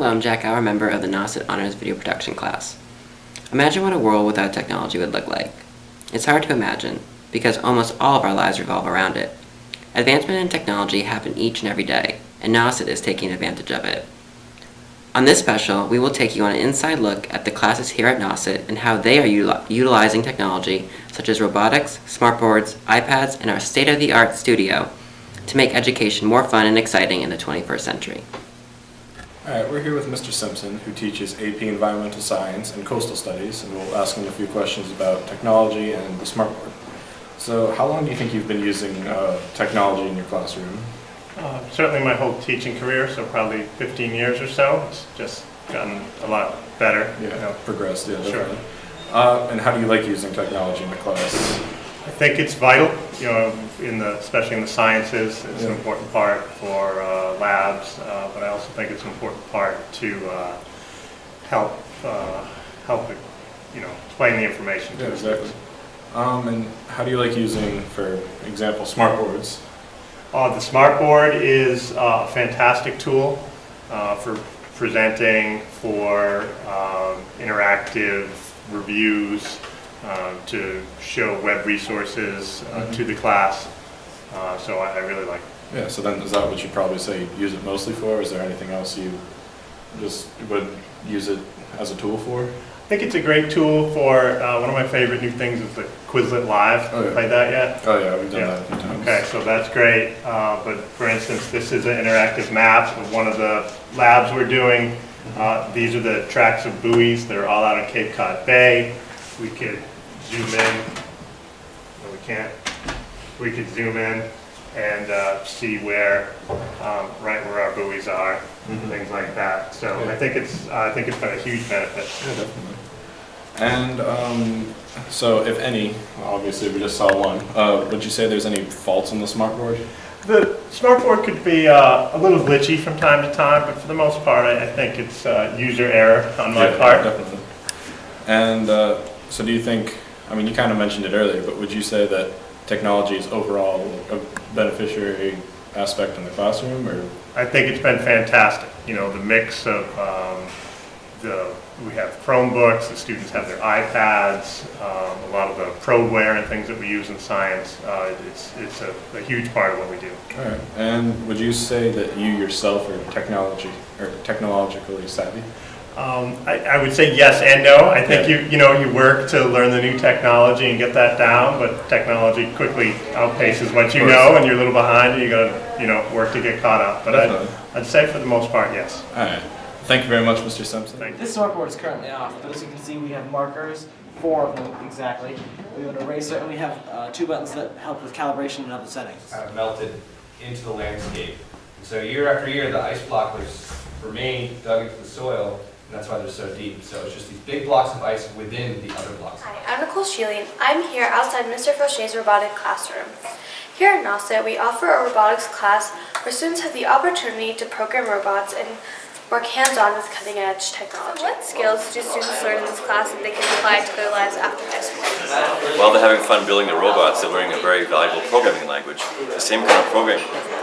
Hello, I'm Jack Auer, member of the Nauset Honors Video Production class. Imagine what a world without technology would look like. It's hard to imagine, because almost all of our lives revolve around it. Advancement in technology happen each and every day, and Nauset is taking advantage of it. On this special, we will take you on an inside look at the classes here at Nauset and how they are utilizing technology such as robotics, smartboards, iPads, and our state-of-the-art studio to make education more fun and exciting in the 21st century. Alright, we're here with Mr. Simpson, who teaches AP Environmental Science and Coastal Studies, and we'll ask him a few questions about technology and the smartboard. So, how long do you think you've been using technology in your classroom? Certainly my whole teaching career, so probably 15 years or so. It's just gotten a lot better. Yeah, progressed, yeah, definitely. Sure. And how do you like using technology in the class? I think it's vital, especially in the sciences. It's an important part for labs, but I also think it's an important part to help explain the information to Yeah, the exactly. students. And how do you like using, for example, smartboards? The smartboard is a fantastic tool for presenting, for interactive reviews, to show web resources to the class. So I really like it. Yeah, so then is that what you probably say you use it mostly for, or is there anything else you just would use it as a tool for? I think it's a great tool for, one of my favorite new things is the Quizlet Live. Oh, yeah. Played that yet? Oh yeah, we've done that a few times. Okay, so that's great. But for instance, this is an interactive map of one of the labs we're doing. These are the tracks of buoys that are all out in Cape Cod Bay. We could zoom in, or we can't. We could zoom in and see where, right where our buoys are, things like that. So Yeah. I think it's been a huge benefit. Yeah, definitely. And so, if any, obviously we just saw one, would you say there's any faults on the smartboard? The smartboard could be a little glitchy from time to time, but for the most part, I think it's user error on my part. Definitely. And so do you think, I mean, you kind of mentioned it earlier, but would you say that technology is overall a beneficiary aspect in the classroom, or? I think it's been fantastic. The mix of we have Chromebooks, the students have their iPads, a lot of the probeware and things that we use in science. It's a huge part of what we do. All right. And would you say that you yourself are technologically savvy? I would say yes and no. I think you work to learn the new technology and get that down, but technology quickly outpaces what you know, and you're a little behind, and you got to work to get caught up. But I'd say for the most part, yes. All right. Thank you very much, Mr. Simpson. Thank you. This smartboard is currently off, but as you can see, we have markers, 4 of them exactly. We have an eraser, and we have 2 buttons that help with calibration and other settings. Melted into the landscape. And so year after year, the ice block remained dug into the soil, and that's why they're so deep. So it's just these big blocks of ice within the other blocks. Hi, I'm Nicole Sheeling. I'm here outside Mr. Faucher's robotic classroom. Here at Nauset, we offer a robotics class where students have the opportunity to program robots and work hands-on with cutting-edge technology. So what skills do students learn in this class that they can apply to their lives after high school? While they're having fun building the robots, they're learning a very valuable programming language. The same kind of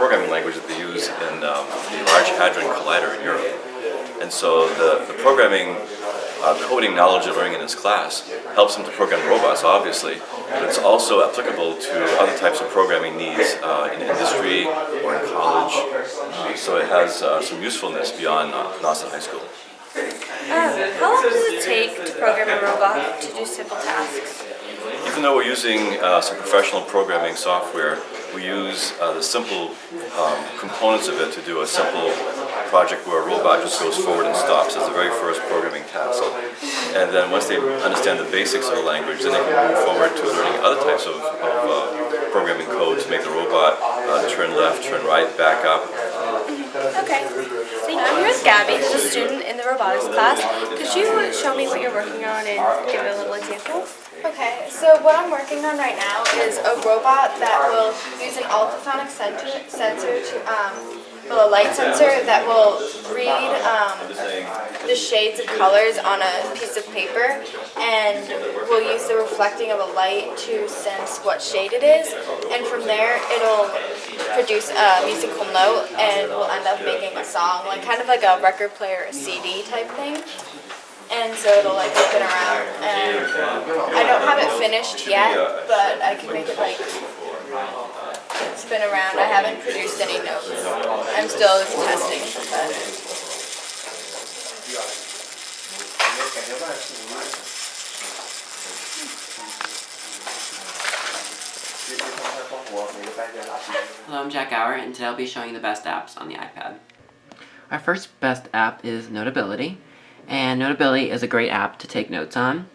programming language that they use in the Large Hadron Collider in Europe. And so the programming, coding knowledge they're learning in this class helps them to program robots, obviously, but it's also applicable to other types of programming needs in industry or in college. So it has some usefulness beyond Nauset High School. How long does it take to program a robot to do simple tasks? Even though we're using some professional programming software, we use the simple components of it to do a simple project where a robot just goes forward and stops as the very first programming task. And then once they understand the basics of the language, then they can move forward to learning other types of programming code to make the robot turn left, turn right, back up. Okay. So I'm here with Gabby, who's a student in the robotics class. Could you show me what you're working on and give it a little example? Okay, so what I'm working on right now is a robot that will use an ultrasonic sensor to, well, a light sensor that will read the shades of colors on a piece of paper, and will use the reflecting of a light to sense what shade it is, and from there it'll produce a musical note and will end up making a song, like kind of like a record player, a CD type thing. And so it'll like spin around, and I don't have it finished yet, but I can make it like spin around. I haven't produced any notes. I'm still testing the pattern. Hello, I'm Jack Gower, and today I'll be showing you the best apps on the iPad. Our first best app is Notability, and Notability is a great app to take notes on.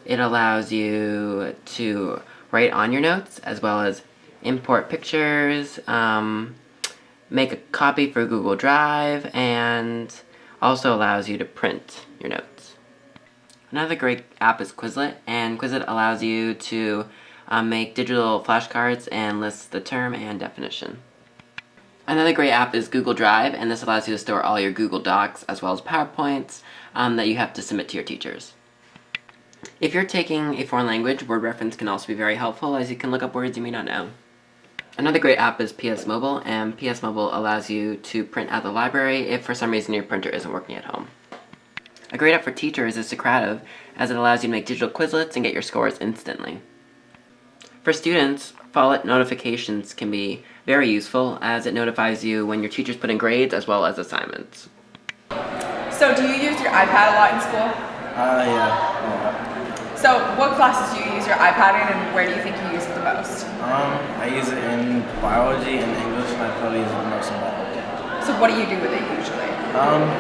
It allows you to write on your notes, as well as import pictures, make a copy for Google Drive, and also allows you to print your notes. Another great app is Quizlet, and Quizlet allows you to make digital flashcards and lists the term and definition. Another great app is Google Drive, and this allows you to store all your Google Docs as well as PowerPoints that you have to submit to your teachers. If you're taking a foreign language, word reference can also be very helpful, as you can look up words you may not know. Another great app is PS Mobile, and PS Mobile allows you to print at the library if for some reason your printer isn't working at home. A great app for teachers is Socrative, as it allows you to make digital Quizlets and get your scores instantly. For students, Follett notifications can be very useful, as it notifies you when your teachers put in grades as well as assignments. So do you use your iPad a lot in school? Yeah. So what classes do you use your iPad in, and where do you think you use it the most? I use it in biology and English, and I probably use it the most in biology. So what do you do with it usually?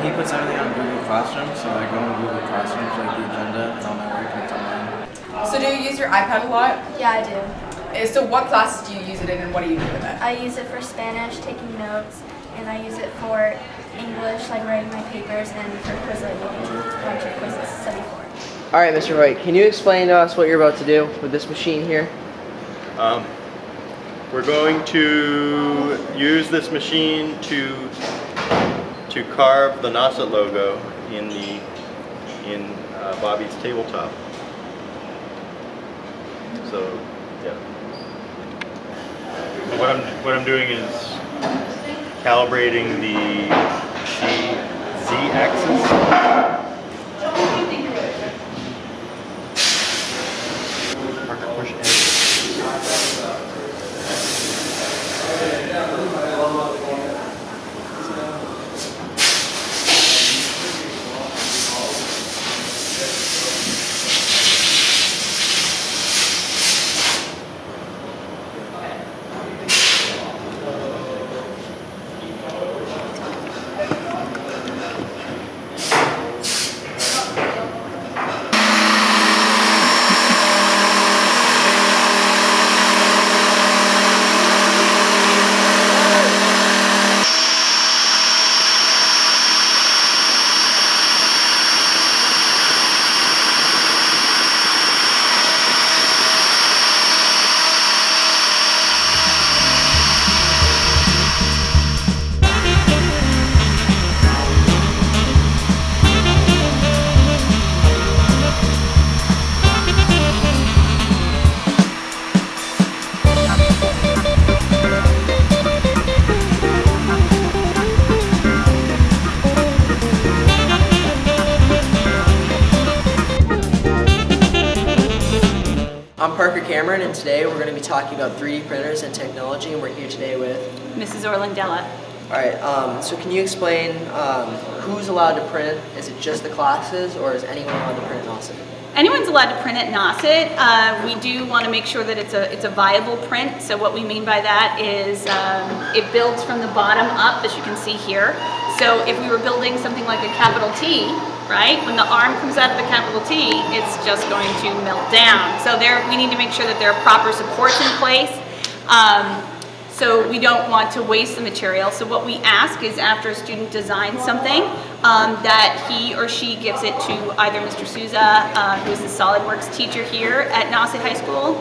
He puts everything on Google Classroom, so I go on Google Classroom for like the agenda and all my work and it's online. So do you use your iPad a lot? Yeah, I do. So what classes do you use it in, and what do you do with it? I use it for Spanish, taking notes, and I use it for English, like writing my papers, and for Quizlet, making a bunch of quizzes to study for. All right, Mr. Hoyt, can you explain to us what you're about to do with this machine here? We're going to use this machine to carve the Nauset logo in Bobby's tabletop. So, yeah. What I'm doing is calibrating the Z-axis. Push I'm Parker Cameron, and today we're going to be talking about 3D printers and technology, and we're here today with Mrs. Orlandella. Alright, so can you explain who's allowed to print? Is it just the classes, or is anyone allowed to print Nauset? Anyone's allowed to print at Nauset. We do want to make sure that it's a viable print. So what we mean by that is it builds from the bottom up, as you can see here. So if we were building something like a capital T, right, when the arm comes out of the capital T, it's just going to melt down. So we need to make sure that there are proper supports in place. So we don't want to waste the material. So what we ask is after a student designs something, that he or she gives it to either Mr. Souza, who is the SolidWorks teacher here at Nauset High School,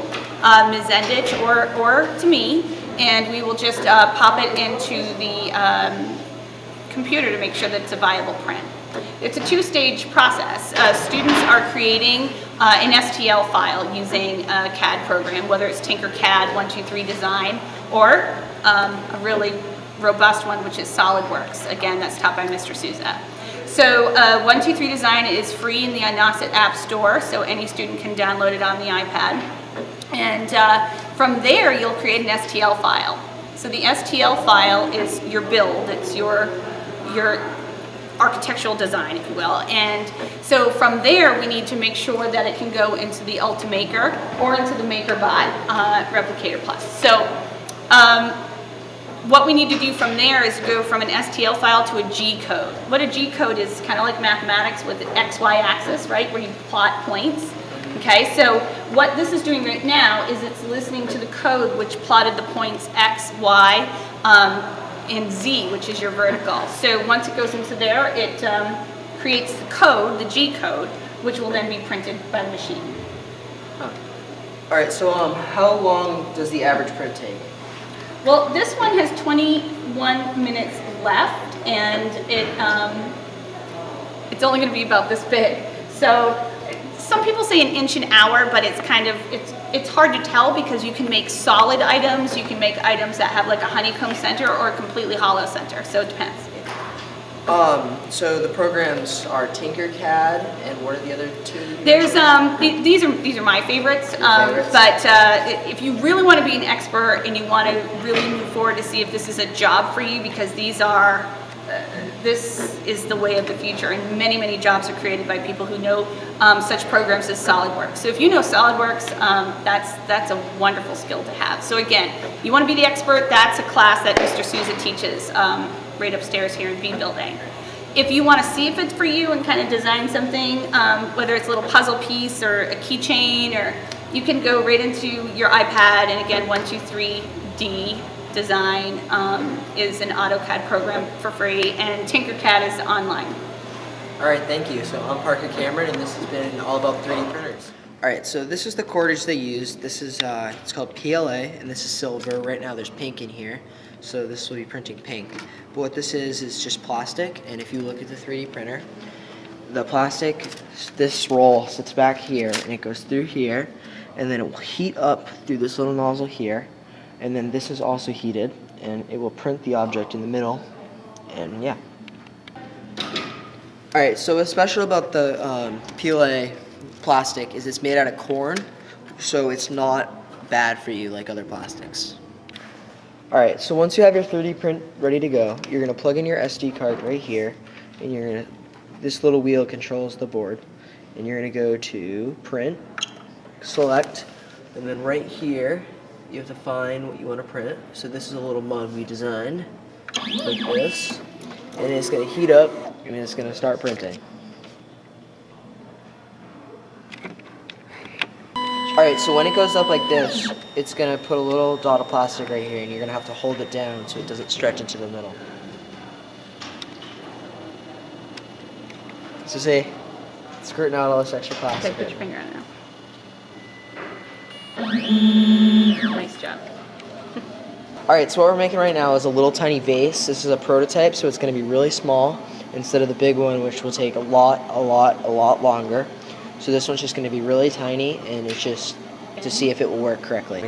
Ms. Zendich, or to me, and we will just pop it into the computer to make sure that it's a viable print. It's a two-stage process. Students are creating an STL file using a CAD program, whether it's Tinkercad 123 Design or a really robust one, which is SolidWorks. Again, that's taught by Mr. Souza. So 123 Design is free in the Nauset App Store, so any student can download it on the iPad. And from there, you'll create an STL file. So the STL file is your build. It's your architectural design, if you will. And so from there, we need to make sure that it can go into the Ultimaker or into the MakerBot Replicator Plus. So what we need to do from there is go from an STL file to a G code. What a G code is kind of like mathematics with an XY axis, right, where you plot points. Okay, so what this is doing right now is it's listening to the code which plotted the points X, Y, and Z, which is your vertical. So once it goes into there, it creates the code, the G code, which will then be printed by the machine. Huh. All right, so how long does the average print take? Well, this one has 21 minutes left, and it's only going to be about this big. So some people say 1 inch an hour, but it's kind of, it's hard to tell because you can make solid items, you can make items that have like a honeycomb center or a completely hollow center, so it depends. So the programs are Tinkercad, and what are the other two? There's these are my favorites, but if you really want to be an expert and you want to really move forward to see if this is a job for you, because these are this is the way of the future, and many jobs are created by people who know such programs as SolidWorks. So if you know SolidWorks, that's a wonderful skill to have. So again, you want to be the expert, that's a class that Mr. Souza teaches right upstairs here in B Building. If you want to see if it's for you and kind of design something, whether it's a little puzzle piece or a keychain, or you can go right into your iPad, and again, 123D Design is an AutoCAD program for free, and Tinkercad is online. All right, thank you. So I'm Parker Cameron, and this has been all about 3D printers. All right, so this is the cordage they use. This is it's called PLA, and this is silver. Right now there's pink in here, so this will be printing pink. But what this is just plastic, and if you look at the 3D printer, the plastic, this roll sits back here, and it goes through here, and then it will heat up through this little nozzle here, and then this is also heated, and it will print the object in the middle, and yeah. All right, so what's special about the PLA plastic is it's made out of corn, so it's not bad for you like other plastics. All right, so once you have your 3D print ready to go, you're gonna plug in your SD card right here, and you're gonna, this little wheel controls the board, and you're gonna go to print, select, and then right here, you have to find what you want to print. So this is a little mug we designed, like this, and it's gonna heat up, and it's gonna start printing. Alright, so when it goes up like this, it's going to put a little dot of plastic right here, and you're going to have to hold it down so it doesn't stretch into the middle. So see, skirting out all this extra plastic. Okay, put your finger on it now. Nice job. Alright, so what we're making right now is a little tiny vase. This is a prototype, so it's going to be really small instead of the big one, which will take a lot longer. So this one's just going to be really tiny, and it's just to see if it will work correctly.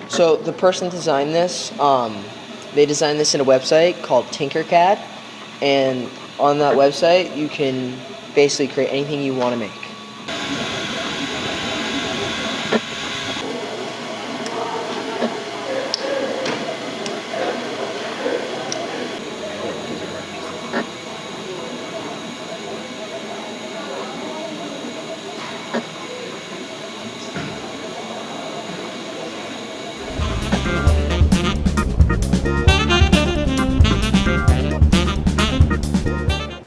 So the person designed this, they designed this in a website called Tinkercad, and on that website you can basically create anything you want to make.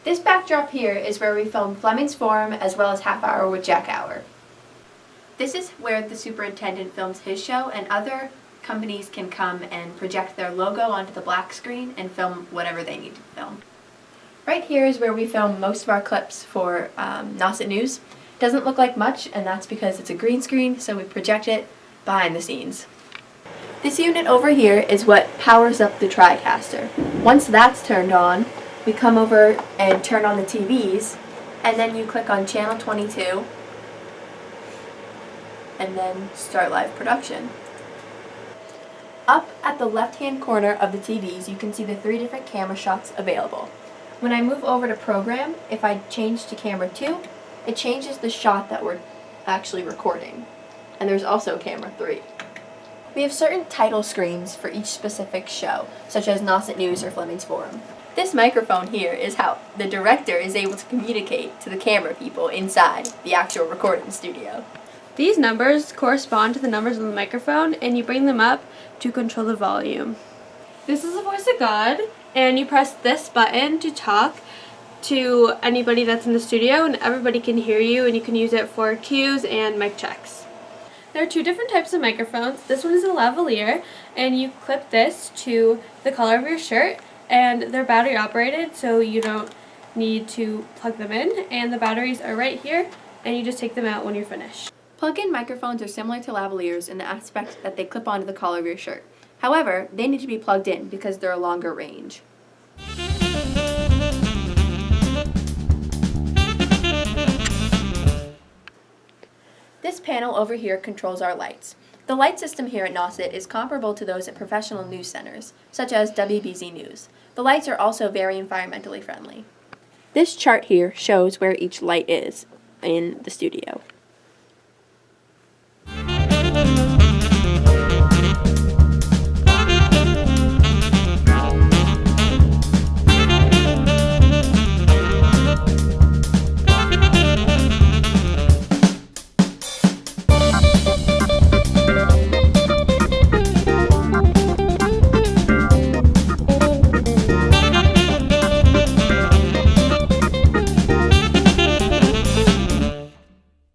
This backdrop here is where we filmed Fleming's Forum as well as Half Hour with Jack Hour. This is where the superintendent films his show and other companies can come and project their logo onto the black screen and film whatever they need to film. Right here is where we film most of our clips for Nauset News. Doesn't look like much, and that's because it's a green screen, so we project it behind the scenes. This unit over here is what powers up the TriCaster. Once that's turned on, we come over and turn on the TVs, and then you click on channel 22, and then start live production. Up at the left-hand corner of the TVs, you can see the 3 different camera shots available. When I move over to program, if I change to camera 2, it changes the shot that we're actually recording. And there's also camera 3. We have certain title screens for each specific show, such as Nauset News or Fleming's Forum. This microphone here is how the director is able to communicate to the camera people inside the actual recording studio. These numbers correspond to the numbers on the microphone, and you bring them up to control the volume. This is the voice of God, and you press this button to talk to anybody that's in the studio, and everybody can hear you, and you can use it for cues and mic checks. There are 2 different types of microphones. This one is a lavalier, and you clip this to the collar of your shirt, and they're battery operated, so you don't need to plug them in, and the batteries are right here, and you just take them out when you're finished. Plug-in microphones are similar to lavaliers in the aspect that they clip onto the collar of your shirt. However, they need to be plugged in because they're a longer range. This panel over here controls our lights. The light system here at Nauset is comparable to those at professional news centers, such as WBZ News. The lights are also very environmentally friendly. This chart here shows where each light is in the studio.